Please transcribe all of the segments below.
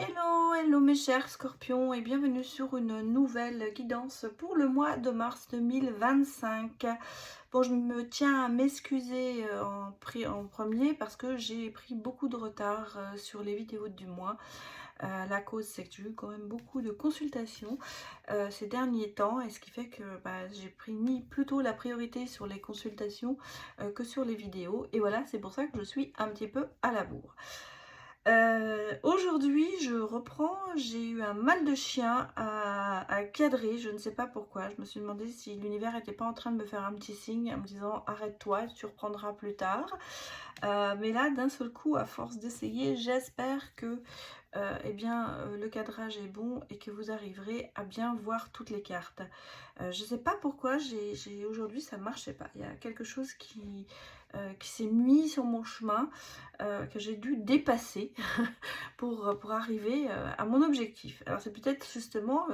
Hello, hello mes chers scorpions et bienvenue sur une nouvelle guidance pour le mois de mars 2025. Bon, je me tiens à m'excuser en premier parce que j'ai pris beaucoup de retard sur les vidéos du mois. La cause, c'est que j'ai eu quand même beaucoup de consultations ces derniers temps, et ce qui fait que j'ai mis plutôt la priorité sur les consultations que sur les vidéos. Et voilà, c'est pour ça que je suis un petit peu à la bourre. Aujourd'hui, je reprends. J'ai eu un mal de chien à cadrer, je ne sais pas pourquoi. Je me suis demandé si l'univers n'était pas en train de me faire un petit signe en me disant arrête-toi, tu reprendras plus tard. Mais là, d'un seul coup, à force d'essayer, j'espère que le cadrage est bon et que vous arriverez à bien voir toutes les cartes. Je ne sais pas pourquoi, aujourd'hui ça ne marchait pas. Il y a quelque chose qui s'est mis sur mon chemin, que j'ai dû dépasser pour arriver à mon objectif. Alors c'est peut-être justement,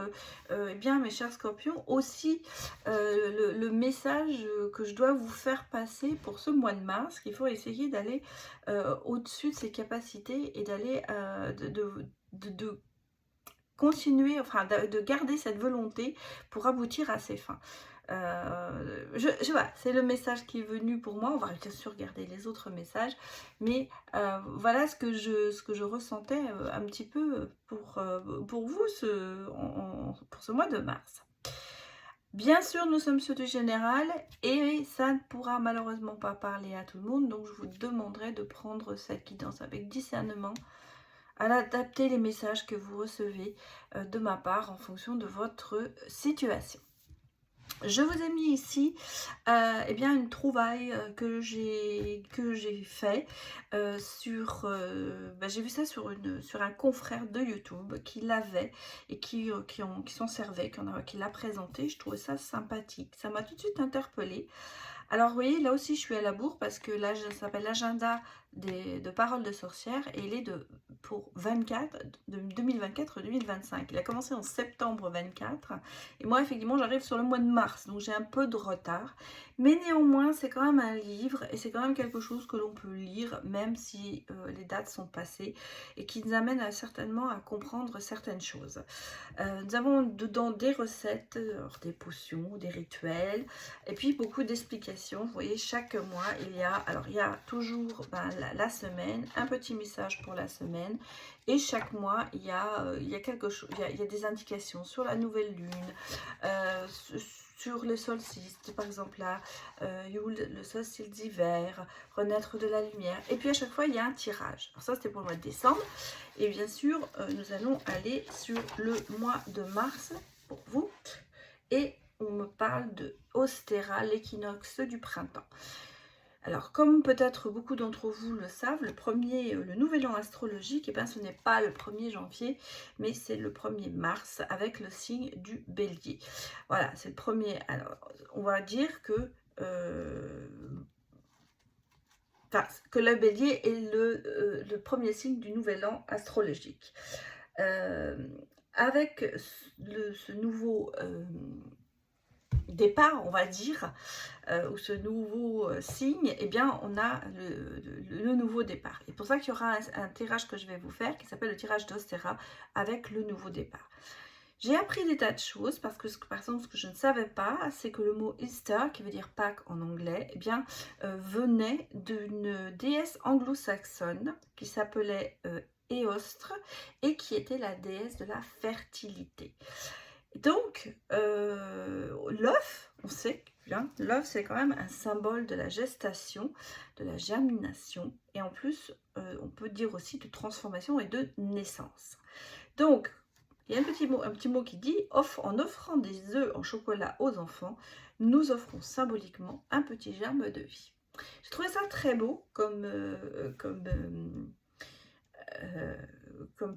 mes chers scorpions, aussi le message que je dois vous faire passer pour ce mois de mars, qu'il faut essayer d'aller au-dessus de ses capacités et d'aller de continuer, enfin de garder cette volonté pour aboutir à ses fins. Voilà, c'est le message qui est venu pour moi. On va bien sûr regarder les autres messages, mais voilà ce que je ressentais un petit peu pour vous pour ce mois de mars. Bien sûr, nous sommes sur du général et ça ne pourra malheureusement pas parler à tout le monde, donc je vous demanderai de prendre cette guidance avec discernement, à adapter les messages que vous recevez de ma part en fonction de votre situation. Je vous ai mis ici une trouvaille que j'ai fait j'ai vu ça sur un confrère de YouTube qui l'avait et qui s'en servait, qui l'a présenté. Je trouvais ça sympathique, ça m'a tout de suite interpellée. Alors vous voyez, là aussi je suis à la bourre parce que là ça s'appelle l'agenda de paroles de sorcière et il est pour 2024-2025. Il a commencé en septembre 24 et moi effectivement j'arrive sur le mois de mars, donc j'ai un peu de retard. Mais néanmoins c'est quand même un livre et c'est quand même quelque chose que l'on peut lire même si les dates sont passées et qui nous amène certainement à comprendre certaines choses. Nous avons dedans des recettes, des potions, des rituels, et puis beaucoup d'explications. Vous voyez, chaque mois, il y a toujours la semaine, un petit message pour la semaine, et chaque mois, il y a quelque chose, il y a des indications sur la nouvelle lune, sur le solstice, par exemple là, Yule, le solstice d'hiver, renaître de la lumière, et puis à chaque fois, il y a un tirage. Alors ça, c'était pour le mois de décembre. Et bien sûr, nous allons aller sur le mois de mars pour vous. Et on me parle de Ostera, l'équinoxe du printemps. Alors, comme peut-être beaucoup d'entre vous le savent, le nouvel an astrologique, ce n'est pas le 1er janvier, mais c'est le 1er mars avec le signe du bélier. Voilà, c'est le premier. Alors, on va dire que le bélier est le premier signe du nouvel an astrologique. Avec ce nouveau départ, on va dire, ou ce nouveau signe, on a le nouveau départ. Et pour ça qu'il y aura un tirage que je vais vous faire, qui s'appelle le tirage d'Ostera, avec le nouveau départ. J'ai appris des tas de choses parce que, par exemple, ce que je ne savais pas, c'est que le mot Easter, qui veut dire Pâques en anglais, venait d'une déesse anglo-saxonne qui s'appelait Éostre et qui était la déesse de la fertilité. Donc, l'œuf, on sait bien, l'œuf c'est quand même un symbole de la gestation, de la germination et en plus, on peut dire aussi de transformation et de naissance. Donc, il y a un petit mot qui dit en offrant des œufs en chocolat aux enfants, nous offrons symboliquement un petit germe de vie. J'ai trouvé ça très beau comme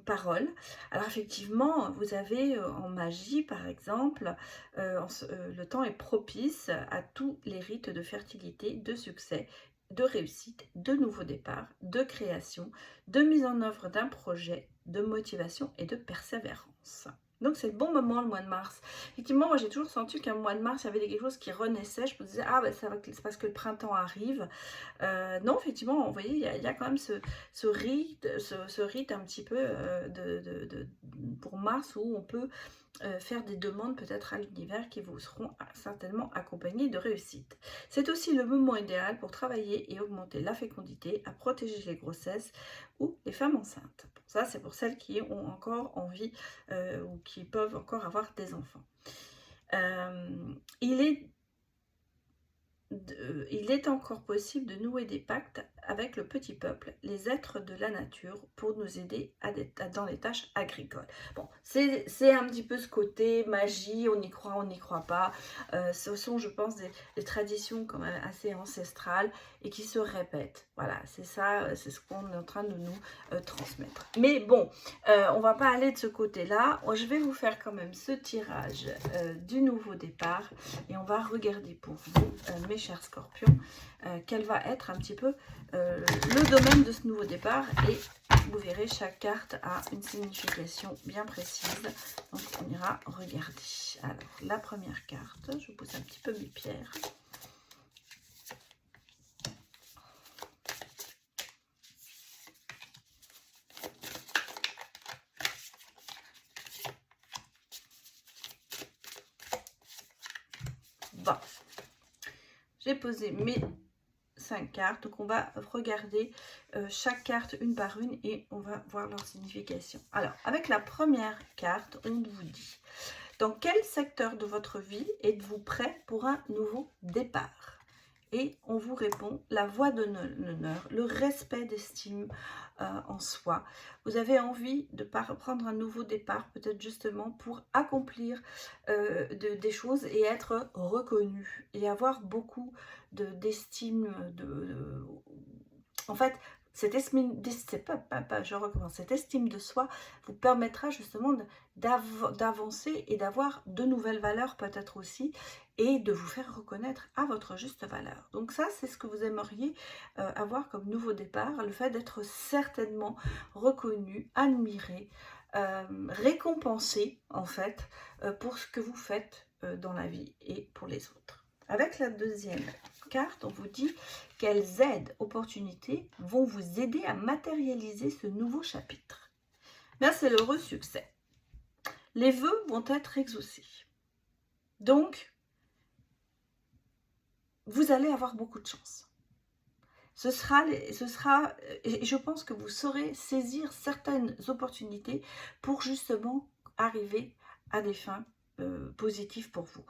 parole. Alors effectivement, vous avez en magie par exemple, le temps est propice à tous les rites de fertilité, de succès, de réussite, de nouveau départ, de création, de mise en œuvre d'un projet, de motivation et de persévérance. Donc c'est le bon moment le mois de mars. Effectivement, moi j'ai toujours senti qu'un mois de mars, il y avait quelque chose qui renaissait. Je me disais, ah ben c'est parce que le printemps arrive. Non, effectivement, vous voyez, il y a quand même ce rite un petit peu pour mars où on peut faire des demandes peut-être à l'univers qui vous seront certainement accompagnées de réussite. C'est aussi le moment idéal pour travailler et augmenter la fécondité, à protéger les grossesses ou les femmes enceintes. Ça, c'est pour celles qui ont encore envie ou qui peuvent encore avoir des enfants. Il est encore possible de nouer des pactes avec le petit peuple, les êtres de la nature, pour nous aider dans les tâches agricoles. Bon, c'est un petit peu ce côté magie, on y croit, on n'y croit pas. Ce sont, je pense, des traditions quand même assez ancestrales et qui se répètent. Voilà, c'est ça, c'est ce qu'on est en train de nous transmettre. Mais bon, on va pas aller de ce côté-là. Je vais vous faire quand même ce tirage du nouveau départ et on va regarder pour vous, mes chers scorpions, quel va être un petit peu le domaine de ce nouveau départ. Et vous verrez, chaque carte a une signification bien précise. Donc on ira regarder. Alors, la première carte, je pose un petit peu mes pierres. Bon, j'ai posé mes 5 cartes, donc on va regarder chaque carte une par une et on va voir leur signification. Alors, avec la première carte, on vous dit: dans quel secteur de votre vie êtes-vous prêt pour un nouveau départ? Et on vous répond: la voie de l'honneur, le respect d'estime en soi. Vous avez envie de prendre un nouveau départ, peut-être justement pour accomplir des choses et être reconnu et avoir beaucoup d'estime. En fait, cette estime, je recommence, cette estime de soi vous permettra justement d'avancer et d'avoir de nouvelles valeurs peut-être aussi, et de vous faire reconnaître à votre juste valeur. Donc ça, c'est ce que vous aimeriez avoir comme nouveau départ, le fait d'être certainement reconnu, admiré, récompensé en fait pour ce que vous faites dans la vie et pour les autres. Avec la deuxième carte, on vous dit quelles aides, opportunités vont vous aider à matérialiser ce nouveau chapitre. Bien, c'est l'heureux succès. Les vœux vont être exaucés. Donc, vous allez avoir beaucoup de chance. Et je pense que vous saurez saisir certaines opportunités pour justement arriver à des fins positives pour vous.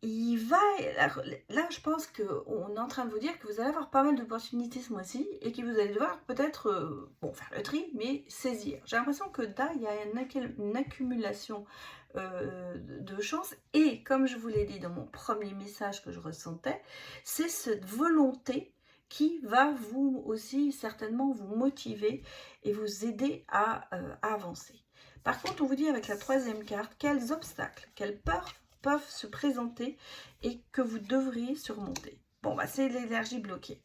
Là, je pense qu'on est en train de vous dire que vous allez avoir pas mal d'opportunités ce mois-ci et que vous allez devoir peut-être, faire le tri, mais saisir. J'ai l'impression que là, il y a une accumulation de chances. Et comme je vous l'ai dit dans mon premier message que je ressentais, c'est cette volonté qui va vous aussi certainement vous motiver et vous aider à avancer. Par contre, on vous dit avec la troisième carte, quels obstacles, quelles peurs peuvent se présenter et que vous devriez surmonter. Bon, bah, c'est l'énergie bloquée.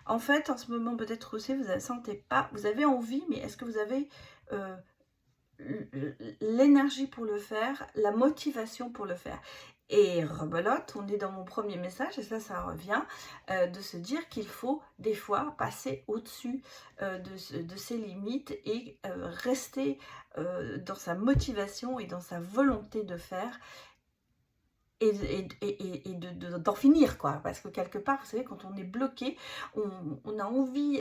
En fait, en ce moment, peut-être aussi, vous ne sentez pas, vous avez envie, mais est-ce que vous avez l'énergie pour le faire, la motivation pour le faire? Et rebelote, on est dans mon premier message, et ça revient, de se dire qu'il faut des fois passer au-dessus de ses limites et rester dans sa motivation et dans sa volonté de faire, et d'en finir, quoi. Parce que quelque part, vous savez, quand on est bloqué, on a envie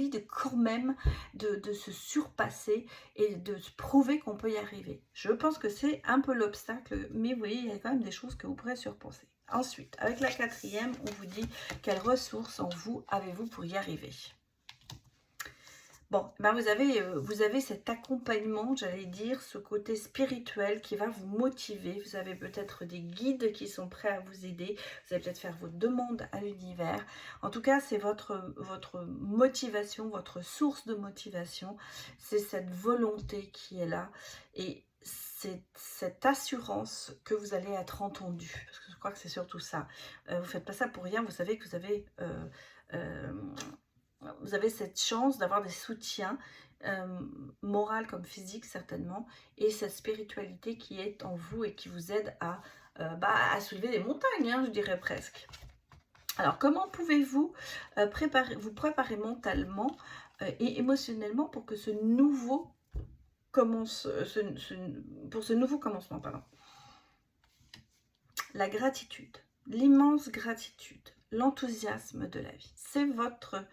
de quand même de se surpasser et de se prouver qu'on peut y arriver. Je pense que c'est un peu l'obstacle, mais vous voyez, il y a quand même des choses que vous pourrez surpenser. Ensuite, avec la quatrième, on vous dit quelles ressources en vous avez-vous pour y arriver. Bon, ben vous avez cet accompagnement, j'allais dire, ce côté spirituel qui va vous motiver. Vous avez peut-être des guides qui sont prêts à vous aider. Vous allez peut-être faire vos demandes à l'univers. En tout cas, c'est votre motivation, votre source de motivation. C'est cette volonté qui est là. Et c'est cette assurance que vous allez être entendu. Parce que je crois que c'est surtout ça. Vous ne faites pas ça pour rien. Vous savez que vous avez vous avez cette chance d'avoir des soutiens moral comme physique certainement, et cette spiritualité qui est en vous et qui vous aide à soulever des montagnes, hein, je dirais presque. Alors, comment pouvez-vous vous préparer mentalement et émotionnellement pour que ce nouveau pour ce nouveau commencement, pardon. La gratitude, l'immense gratitude, l'enthousiasme de la vie, c'est votre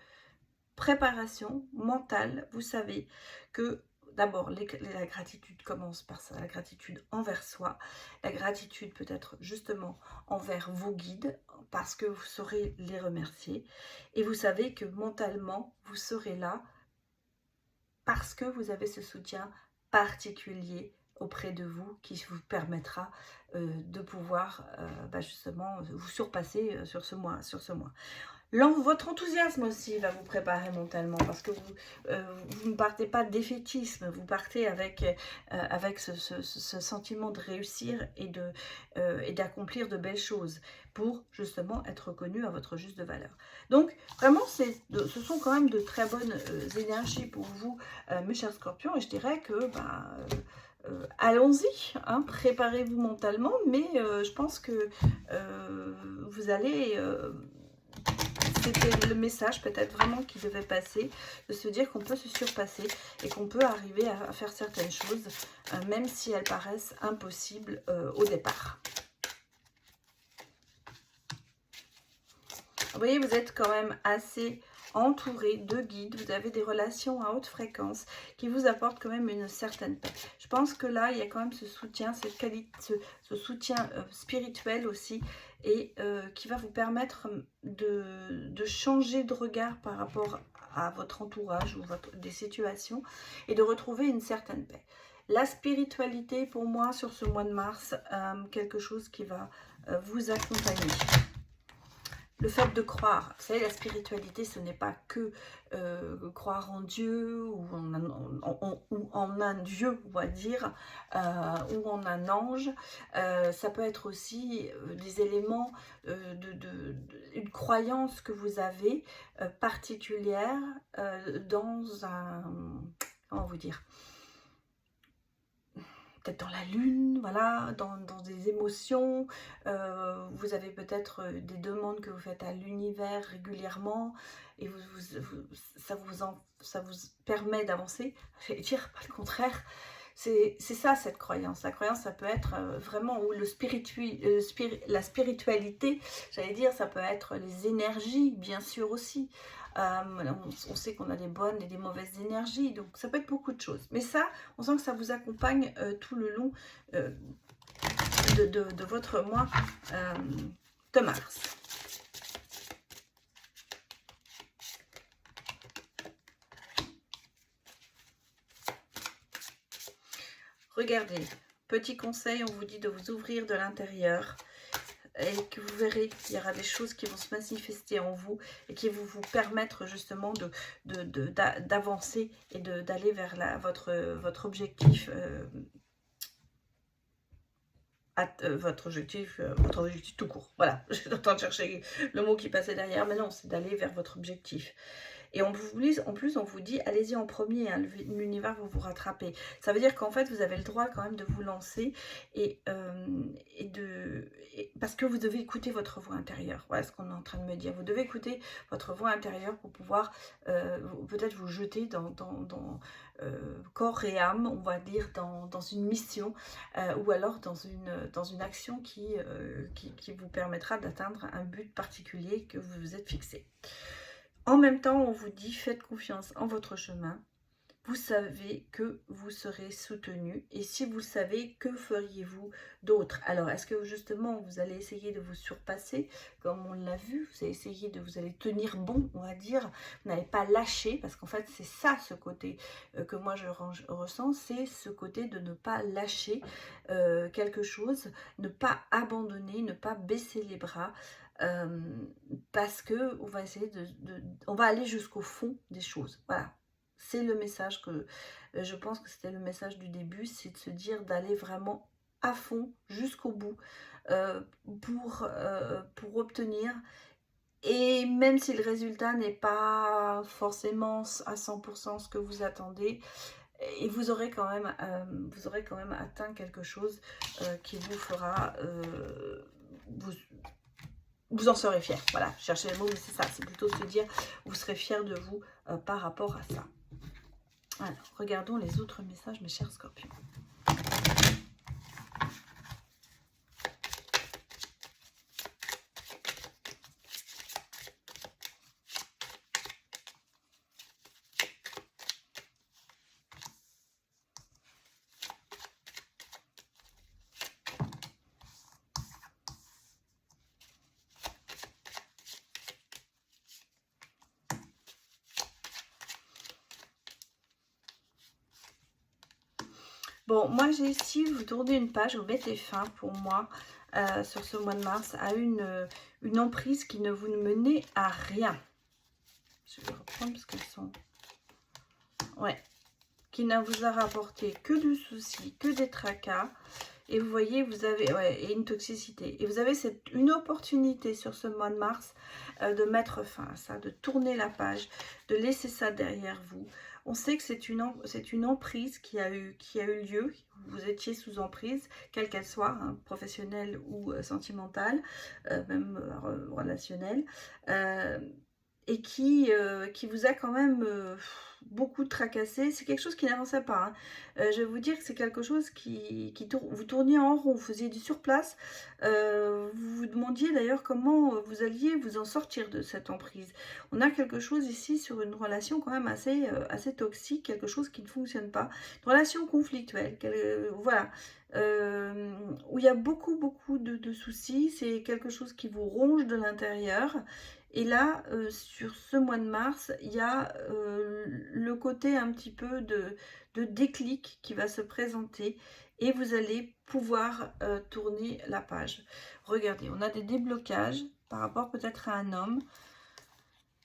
préparation mentale. Vous savez que d'abord, la gratitude commence par ça, la gratitude envers soi, la gratitude peut-être justement envers vos guides, parce que vous saurez les remercier, et vous savez que mentalement, vous serez là parce que vous avez ce soutien particulier auprès de vous qui vous permettra de pouvoir justement vous surpasser sur ce mois. Votre enthousiasme aussi va vous préparer mentalement, parce que vous ne partez pas défaitisme, vous partez avec ce sentiment de réussir et d'accomplir de belles choses pour justement être reconnu à votre juste valeur. Donc vraiment, ce sont quand même de très bonnes énergies pour vous, mes chers scorpions, et je dirais que allons-y, hein, préparez-vous mentalement, mais je pense que vous allez... C'était le message peut-être vraiment qui devait passer, de se dire qu'on peut se surpasser et qu'on peut arriver à faire certaines choses, même si elles paraissent impossibles au départ. Vous voyez, vous êtes quand même assez entouré de guides, vous avez des relations à haute fréquence qui vous apportent quand même une certaine paix. Je pense que là, il y a quand même ce soutien, ce soutien spirituel aussi, et qui va vous permettre de changer de regard par rapport à votre entourage ou des situations, et de retrouver une certaine paix. La spiritualité, pour moi, sur ce mois de mars, quelque chose qui va vous accompagner. Le fait de croire, vous savez, la spiritualité, ce n'est pas que croire en Dieu ou en un Dieu, on va dire, ou en un ange. Ça peut être aussi des éléments, une croyance que vous avez particulière dans un... Comment vous dire ? Peut-être dans la lune, voilà, dans des émotions. Vous avez peut-être des demandes que vous faites à l'univers régulièrement, et ça vous permet d'avancer. J'allais dire, pas le contraire. C'est ça, cette croyance. La croyance, ça peut être vraiment, ou la spiritualité, j'allais dire, ça peut être les énergies, bien sûr aussi. On sait qu'on a des bonnes et des mauvaises énergies, donc ça peut être beaucoup de choses. Mais ça, on sent que ça vous accompagne tout le long de votre mois de mars. Regardez, petit conseil, on vous dit de vous ouvrir de l'intérieur, et que vous verrez qu'il y aura des choses qui vont se manifester en vous et qui vont vous permettre justement d'avancer et d'aller vers votre objectif, votre objectif tout court. Voilà, je suis en train de chercher le mot qui passait derrière, mais non, c'est d'aller vers votre objectif. Et en plus, on vous dit, allez-y en premier, hein, l'univers va vous rattraper. Ça veut dire qu'en fait, vous avez le droit quand même de vous lancer, parce que vous devez écouter votre voix intérieure. Voilà ce qu'on est en train de me dire. Vous devez écouter votre voix intérieure pour pouvoir peut-être vous jeter dans corps et âme, on va dire, dans une mission, ou alors dans une action qui vous permettra d'atteindre un but particulier que vous vous êtes fixé. En même temps, on vous dit, faites confiance en votre chemin. Vous savez que vous serez soutenu. Et si vous le savez, que feriez-vous d'autre? Alors, est-ce que justement, vous allez essayer de vous surpasser, comme on l'a vu? Vous allez essayer vous allez tenir bon, on va dire. Vous n'allez pas lâcher, parce qu'en fait, c'est ça, ce côté que moi, je ressens. C'est ce côté de ne pas lâcher quelque chose, ne pas abandonner, ne pas baisser les bras. Parce que on va essayer on va aller jusqu'au fond des choses. Voilà, c'est le message que je pense que c'était le message du début, c'est de se dire d'aller vraiment à fond jusqu'au bout pour obtenir Et même si le résultat n'est pas forcément à 100% ce que vous attendez, et vous aurez quand même atteint quelque chose qui vous fera, vous, vous en serez fier. Voilà, cherchez les mots, mais c'est ça, c'est plutôt se dire, vous serez fier de vous par rapport à ça. Alors, regardons les autres messages, mes chers scorpions. Bon, moi j'ai ici, vous tournez une page, vous mettez fin pour moi sur ce mois de mars à une emprise qui ne vous menait à rien. Je vais reprendre parce qu'elles sont... Ouais. Qui ne vous a rapporté que du souci, que des tracas. Et vous voyez, vous avez et une toxicité. Et vous avez une opportunité sur ce mois de mars de mettre fin à ça, de tourner la page, de laisser ça derrière vous. On sait que c'est une emprise qui a eu lieu. Vous étiez sous emprise, quelle qu'elle soit, hein, professionnelle ou sentimentale, même relationnelle. Et qui vous a quand même beaucoup tracassé. C'est quelque chose qui n'avançait pas. Hein. Je vais vous dire que c'est quelque chose vous tourniez en rond, vous faisiez du surplace. Vous vous demandiez d'ailleurs comment vous alliez vous en sortir de cette emprise. On a quelque chose ici sur une relation quand même assez toxique, quelque chose qui ne fonctionne pas. Une relation conflictuelle, voilà. Où il y a beaucoup de soucis. C'est quelque chose qui vous ronge de l'intérieur. Et là, sur ce mois de mars, il y a le côté un petit peu de déclic qui va se présenter et vous allez pouvoir tourner la page. Regardez, on a des déblocages par rapport peut-être à un homme.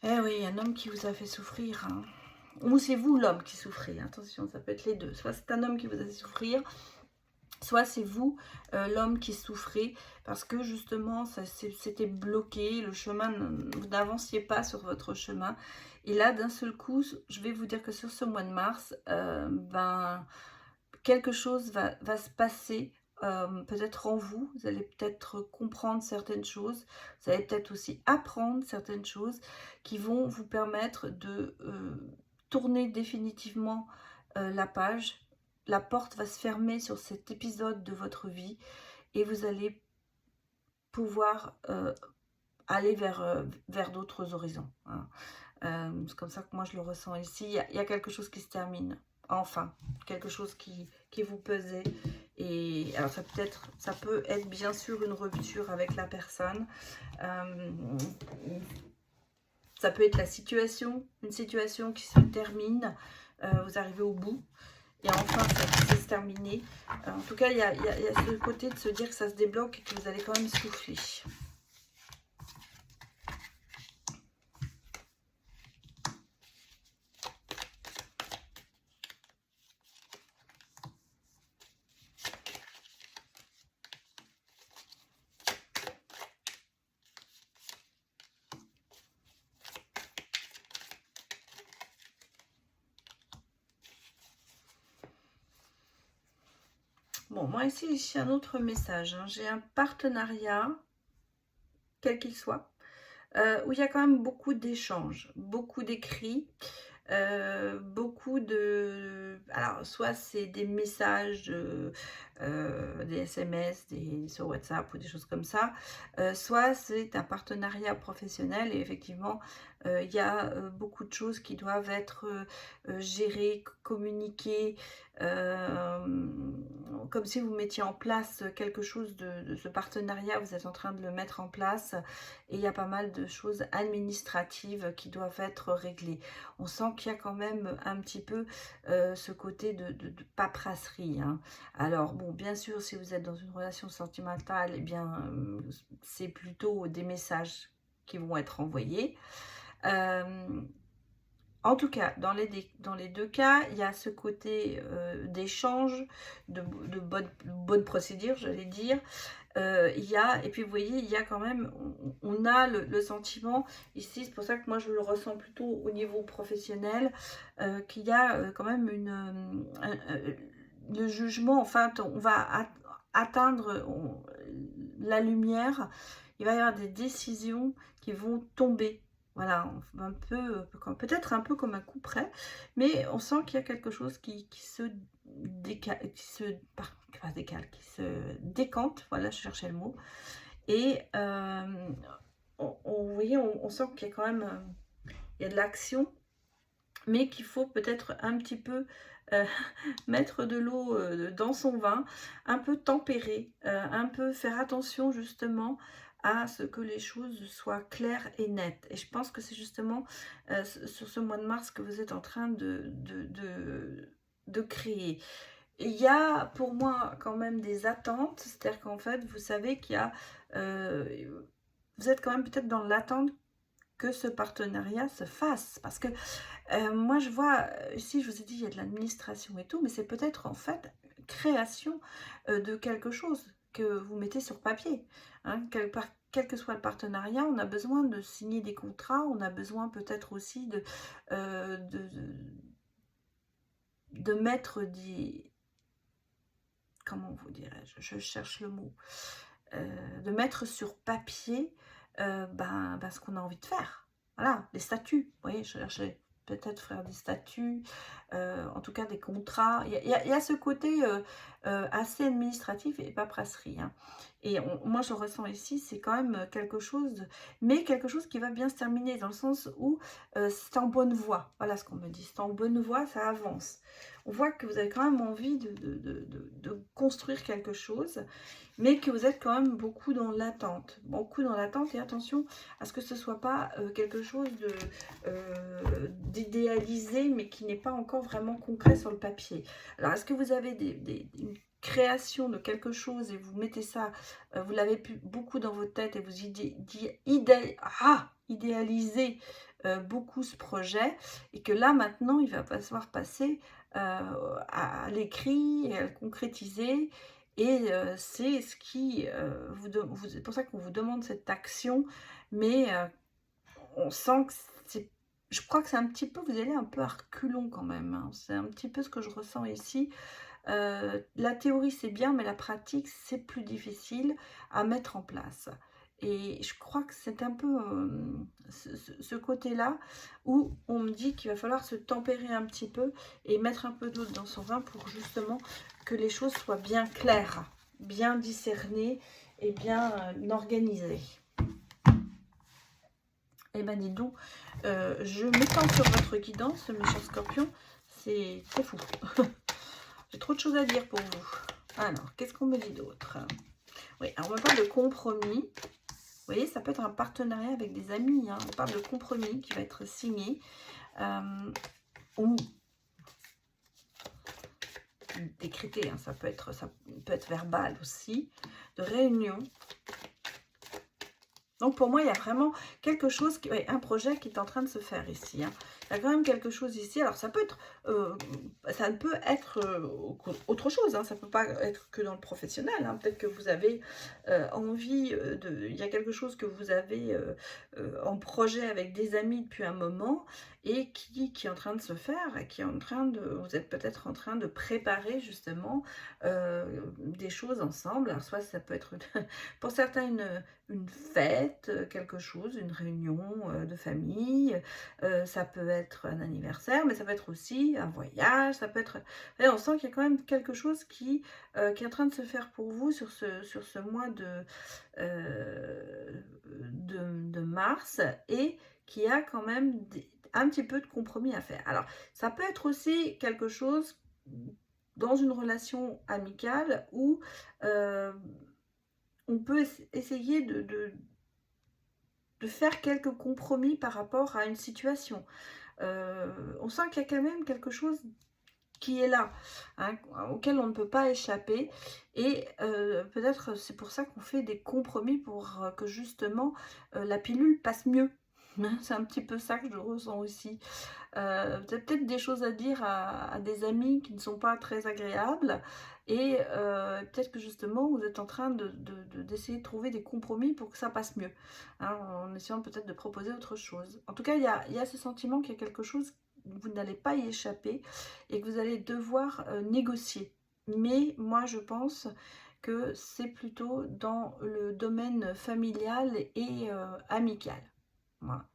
Eh oui, un homme qui vous a fait souffrir. Hein. Ou c'est vous l'homme qui souffrez. Attention, ça peut être les deux. Soit c'est un homme qui vous a fait souffrir, soit c'est vous, l'homme qui souffrez, parce que justement, c'était bloqué, le chemin, vous n'avanciez pas sur votre chemin. Et là, d'un seul coup, je vais vous dire que sur ce mois de mars, quelque chose va se passer, peut-être en vous. Vous allez peut-être comprendre certaines choses. Vous allez peut-être aussi apprendre certaines choses qui vont vous permettre de tourner définitivement la page. La porte va se fermer sur cet épisode de votre vie et vous allez pouvoir aller vers d'autres horizons. Hein. C'est comme ça que moi je le ressens ici. Il y a quelque chose qui se termine. Enfin, quelque chose qui vous pesait. Et alors ça peut être bien sûr une rupture avec la personne. Ça peut être une situation qui se termine. Vous arrivez au bout. Et enfin, ça se terminer. En tout cas, il y a ce côté de se dire que ça se débloque et que vous allez quand même souffler. Bon, moi ici, j'ai un autre message. Hein. J'ai un partenariat, quel qu'il soit, où il y a quand même beaucoup d'échanges, beaucoup d'écrits, beaucoup de... Alors, soit c'est des messages, des SMS, sur WhatsApp ou des choses comme ça, soit c'est un partenariat professionnel et effectivement, il y a beaucoup de choses qui doivent être gérées, communiquées, comme si vous mettiez en place quelque chose de ce partenariat, vous êtes en train de le mettre en place et il y a pas mal de choses administratives qui doivent être réglées. On sent qu'il y a quand même un petit peu ce côté de paperasserie. Hein. Alors, bon, bien sûr, si vous êtes dans une relation sentimentale, eh bien, c'est plutôt des messages qui vont être envoyés. En tout cas, dans les deux cas, il y a ce côté d'échange, de bonne procédure, j'allais dire. Et puis vous voyez, il y a quand même, on a le sentiment, ici, c'est pour ça que moi je le ressens plutôt au niveau professionnel, qu'il y a quand même le jugement, enfin, on va atteindre la lumière, il va y avoir des décisions qui vont tomber. Voilà, un peu, peut-être un peu comme un coup près, mais on sent qu'il y a quelque chose qui se décale, pas décale, qui se décante, voilà, je cherchais le mot, et vous voyez, on sent qu'il y a quand même, il y a de l'action, mais qu'il faut peut-être un petit peu euh, mettre de l'eau dans son vin, un peu tempérer, un peu faire attention justement à ce que les choses soient claires et nettes. Et je pense que c'est justement sur ce mois de mars que vous êtes en train de créer. Il y a pour moi quand même des attentes, c'est-à-dire qu'en fait, vous savez qu'il y a... vous êtes quand même peut-être dans l'attente que ce partenariat se fasse. Parce que moi, je vois, ici, je vous ai dit, il y a de l'administration et tout, mais c'est peut-être en fait création de quelque chose que vous mettez sur papier. Hein, quel que soit le partenariat, on a besoin de signer des contrats, on a besoin peut-être aussi euh, de, de, de mettre des... Comment vous dirais-je? Je cherche le mot. De mettre sur papier ce qu'on a envie de faire. Voilà, les statuts. Vous voyez, je cherchais peut-être faire des statuts, en tout cas des contrats. Il y a ce côté assez administratif et paperasserie. Hein. Et moi, je ressens ici, c'est quand même quelque chose, mais quelque chose qui va bien se terminer, dans le sens où c'est en bonne voie. Voilà ce qu'on me dit, c'est en bonne voie, ça avance. On voit que vous avez quand même envie de construire quelque chose, mais que vous êtes quand même beaucoup dans l'attente. Beaucoup dans l'attente, et attention à ce que ce ne soit pas quelque chose d'idéalisé, mais qui n'est pas encore vraiment concret sur le papier. Alors, est-ce que vous avez une création de quelque chose et vous mettez ça, vous l'avez beaucoup dans votre tête et vous idéalisez beaucoup ce projet, et que là maintenant il va falloir passer à l'écrit et à le concrétiser, et c'est ce qui c'est pour ça qu'on vous demande cette action, mais on sent que c'est, je crois que c'est un petit peu, vous allez un peu à reculons quand même, hein. C'est un petit peu ce que je ressens ici. La théorie c'est bien, mais la pratique c'est plus difficile à mettre en place. Et je crois que c'est un peu ce côté-là où on me dit qu'il va falloir se tempérer un petit peu et mettre un peu d'eau dans son vin pour justement que les choses soient bien claires, bien discernées et bien organisées. Eh ben dis donc, je m'étends sur votre guidance, mes chers scorpions, c'est fou. J'ai trop de choses à dire pour vous. Alors, qu'est-ce qu'on me dit d'autre? Oui, alors on me parle de compromis. Vous voyez, ça peut être un partenariat avec des amis. Hein. On parle de compromis qui va être signé. Ou décrété, hein. Ça peut être verbal aussi. De réunion. Donc pour moi, il y a vraiment quelque chose, un projet qui est en train de se faire ici. Hein. Il y a quand même quelque chose ici. Alors ça peut être, ça ne peut être autre chose. Hein. Ça ne peut pas être que dans le professionnel. Hein. Peut-être que vous avez envie il y a quelque chose que vous avez en projet avec des amis depuis un moment et qui est en train de se faire, et qui est en train de, vous êtes peut-être en train de préparer justement des choses ensemble. Alors soit ça peut être pour certains une fête, quelque chose, une réunion de famille, ça peut être un anniversaire, mais ça peut être aussi un voyage, ça peut être... Et on sent qu'il y a quand même quelque chose qui est en train de se faire pour vous sur ce mois de mars, et qui a quand même un petit peu de compromis à faire. Alors, ça peut être aussi quelque chose dans une relation amicale où on peut essayer de faire quelques compromis par rapport à une situation. On sent qu'il y a quand même quelque chose qui est là, hein, auquel on ne peut pas échapper, et peut-être c'est pour ça qu'on fait des compromis pour que justement la pilule passe mieux. C'est un petit peu ça que je ressens aussi. Vous avez peut-être des choses à dire à des amis qui ne sont pas très agréables et peut-être que justement vous êtes en train d'essayer de trouver des compromis pour que ça passe mieux, hein, en essayant peut-être de proposer autre chose. En tout cas, il y a ce sentiment qu'il y a quelque chose, vous n'allez pas y échapper et que vous allez devoir négocier. Mais moi, je pense que c'est plutôt dans le domaine familial et amical. Voilà.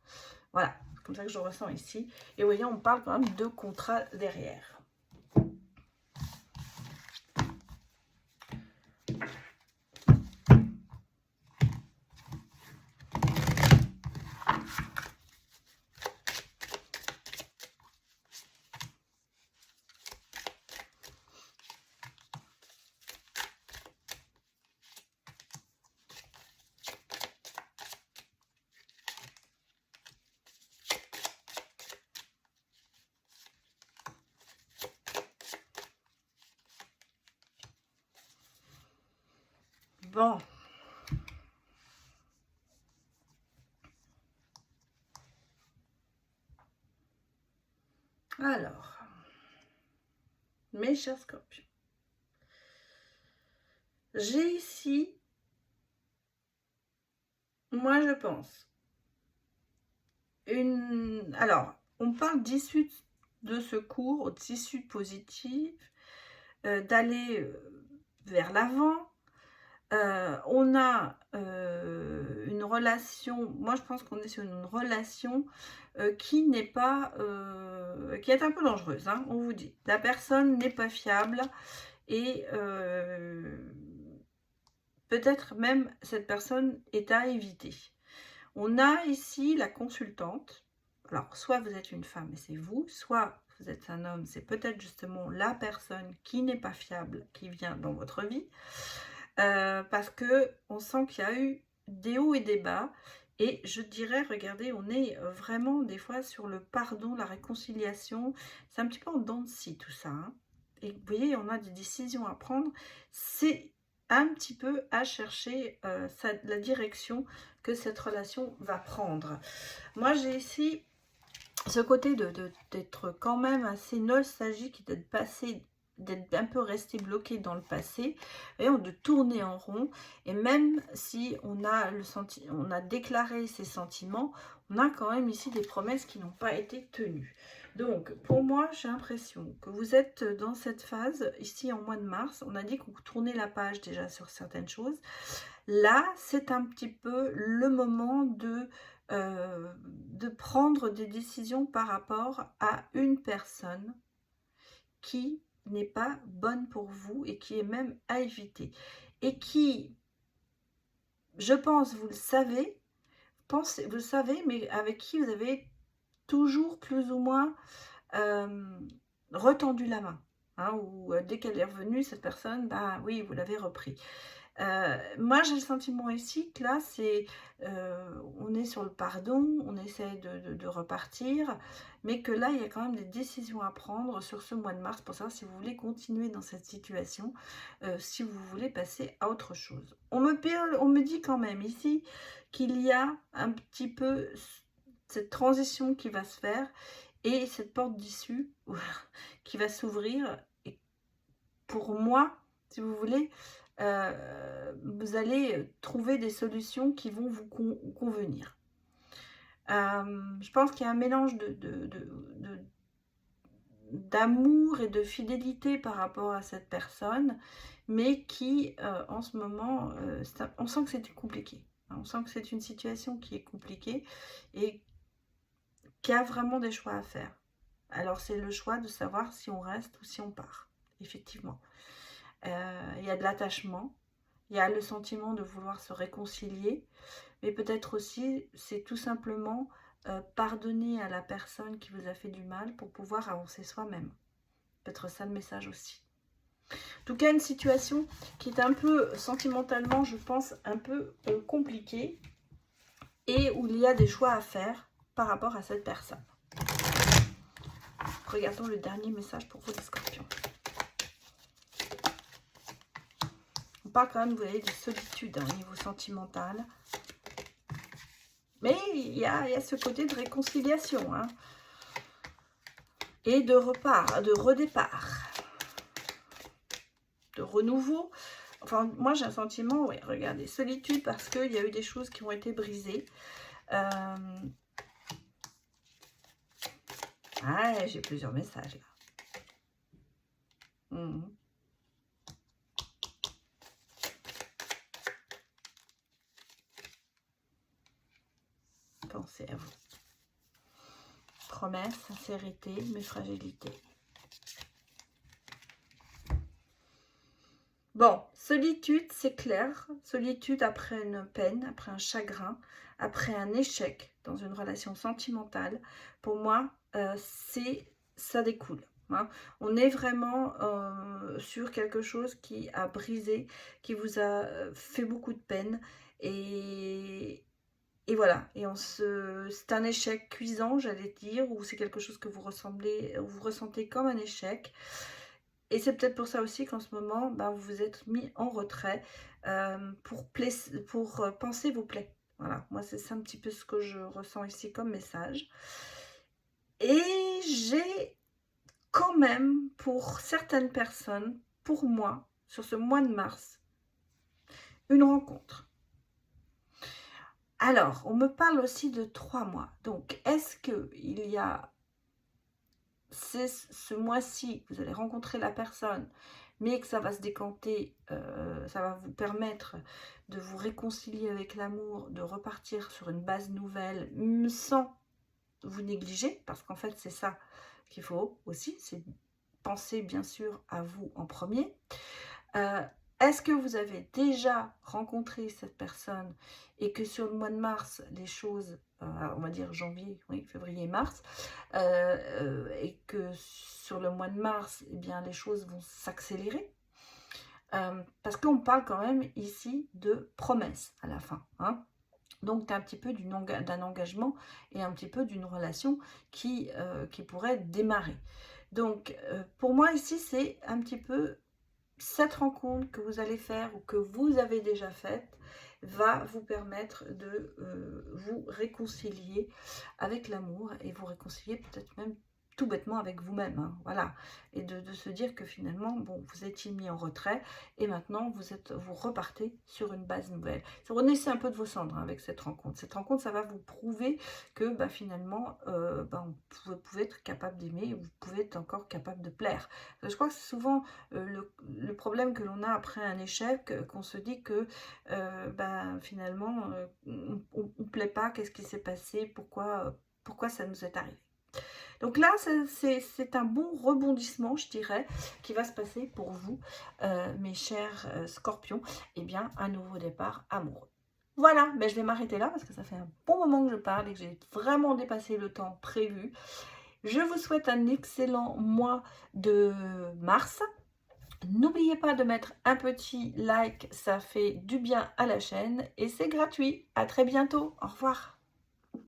Voilà, c'est comme ça que je ressens ici. Et vous voyez, on parle quand même de contrat derrière. Bon. Alors, mes chers scorpions, j'ai ici, moi je pense, alors, on parle d'issue de secours, d'issue positive, d'aller vers l'avant. On a une relation, moi je pense qu'on est sur une relation qui n'est pas, qui est un peu dangereuse, hein, on vous dit. La personne n'est pas fiable et peut-être même cette personne est à éviter. On a ici la consultante. Alors, soit vous êtes une femme et c'est vous, soit vous êtes un homme, c'est peut-être justement la personne qui n'est pas fiable qui vient dans votre vie. Parce que on sent qu'il y a eu des hauts et des bas. Et je dirais, regardez, on est vraiment des fois sur le pardon, la réconciliation. C'est un petit peu en dents de scie tout ça, hein. Et vous voyez, on a des décisions à prendre. C'est un petit peu à chercher la direction que cette relation va prendre. Moi, j'ai ici ce côté d'être quand même assez nostalgique, d'être passé, d'être un peu resté bloqué dans le passé, et de tourner en rond. Et même si on a on a déclaré ses sentiments, on a quand même ici des promesses qui n'ont pas été tenues. Donc pour moi, j'ai l'impression que vous êtes dans cette phase ici en mois de mars. On a dit qu'on tournait la page déjà sur certaines choses. Là, c'est un petit peu le moment de prendre des décisions par rapport à une personne qui n'est pas bonne pour vous et qui est même à éviter. Et qui, je pense, vous le savez, vous le savez, mais avec qui vous avez toujours plus ou moins retendu la main. Hein, ou dès qu'elle est revenue, cette personne, bah oui, vous l'avez repris. Moi, j'ai le sentiment ici que là, on est sur le pardon, on essaie de repartir, mais que là, il y a quand même des décisions à prendre sur ce mois de mars pour savoir si vous voulez continuer dans cette situation, si vous voulez passer à autre chose. On me dit quand même ici qu'il y a un petit peu cette transition qui va se faire et cette porte d'issue qui va s'ouvrir. Et pour moi, si vous voulez, vous allez trouver des solutions qui vont vous convenir. Je pense qu'il y a un mélange d'amour et de fidélité par rapport à cette personne, mais qui, en ce moment, on sent que c'est compliqué. On sent que c'est une situation qui est compliquée et qui a vraiment des choix à faire. Alors, c'est le choix de savoir si on reste ou si on part, effectivement. Il y a de l'attachement, il y a le sentiment de vouloir se réconcilier, mais peut-être aussi, c'est tout simplement pardonner à la personne qui vous a fait du mal pour pouvoir avancer soi-même. Peut-être ça le message aussi. En tout cas, une situation qui est un peu sentimentalement, je pense, un peu compliquée et où il y a des choix à faire par rapport à cette personne. Regardons le dernier message pour vous les scorpions. On parle quand même, vous voyez, de solitude au niveau sentimental. Mais il y a ce côté de réconciliation, hein, et de redépart, de renouveau. Enfin, moi, j'ai un sentiment, oui, regardez, solitude, parce qu'il y a eu des choses qui ont été brisées. Ah, j'ai plusieurs messages, là. Pensez à vous. Promesse, sincérité, mais fragilité. Bon, solitude, c'est clair. Solitude après une peine, après un chagrin, après un échec dans une relation sentimentale. Pour moi, ça découle. Hein. On est vraiment sur quelque chose qui a brisé, qui vous a fait beaucoup de peine. Et voilà, et c'est un échec cuisant, j'allais dire, ou c'est quelque chose que vous ressentez comme un échec. Et c'est peut-être pour ça aussi qu'en ce moment, vous vous êtes mis en retrait pour penser vos plaies. Voilà, moi c'est un petit peu ce que je ressens ici comme message. Et j'ai quand même, pour certaines personnes, pour moi, sur ce mois de mars, une rencontre. Alors, on me parle aussi de 3 mois. Donc, est-ce qu'il y a ce mois-ci, vous allez rencontrer la personne, mais que ça va se décanter, ça va vous permettre de vous réconcilier avec l'amour, de repartir sur une base nouvelle, sans vous négliger, parce qu'en fait, c'est ça qu'il faut aussi, c'est penser bien sûr à vous en premier. Est-ce que vous avez déjà rencontré cette personne et que sur le mois de mars, les choses, on va dire janvier, oui, février, mars, et que sur le mois de mars, eh bien, les choses vont s'accélérer? Parce qu'on parle quand même ici de promesses à la fin. Hein. Donc, un petit peu d'un engagement et un petit peu d'une relation qui pourrait démarrer. Donc, pour moi ici, c'est un petit peu cette rencontre que vous allez faire ou que vous avez déjà faite va vous permettre de vous réconcilier avec l'amour et vous réconcilier peut-être même tout bêtement avec vous-même, hein, voilà, et de se dire que finalement, bon, vous étiez mis en retrait et maintenant vous repartez sur une base nouvelle. Renaissez un peu de vos cendres, hein, avec cette rencontre. Cette rencontre, ça va vous prouver que finalement, vous pouvez être capable d'aimer et vous pouvez être encore capable de plaire. Je crois que c'est souvent le problème que l'on a après un échec, qu'on se dit que finalement, on ne plaît pas, qu'est-ce qui s'est passé, pourquoi ça nous est arrivé. Donc là, c'est un bon rebondissement, je dirais, qui va se passer pour vous, mes chers scorpions. Eh bien, un nouveau départ amoureux. Voilà, je vais m'arrêter là parce que ça fait un bon moment que je parle et que j'ai vraiment dépassé le temps prévu. Je vous souhaite un excellent mois de mars. N'oubliez pas de mettre un petit like, ça fait du bien à la chaîne et c'est gratuit. À très bientôt, au revoir.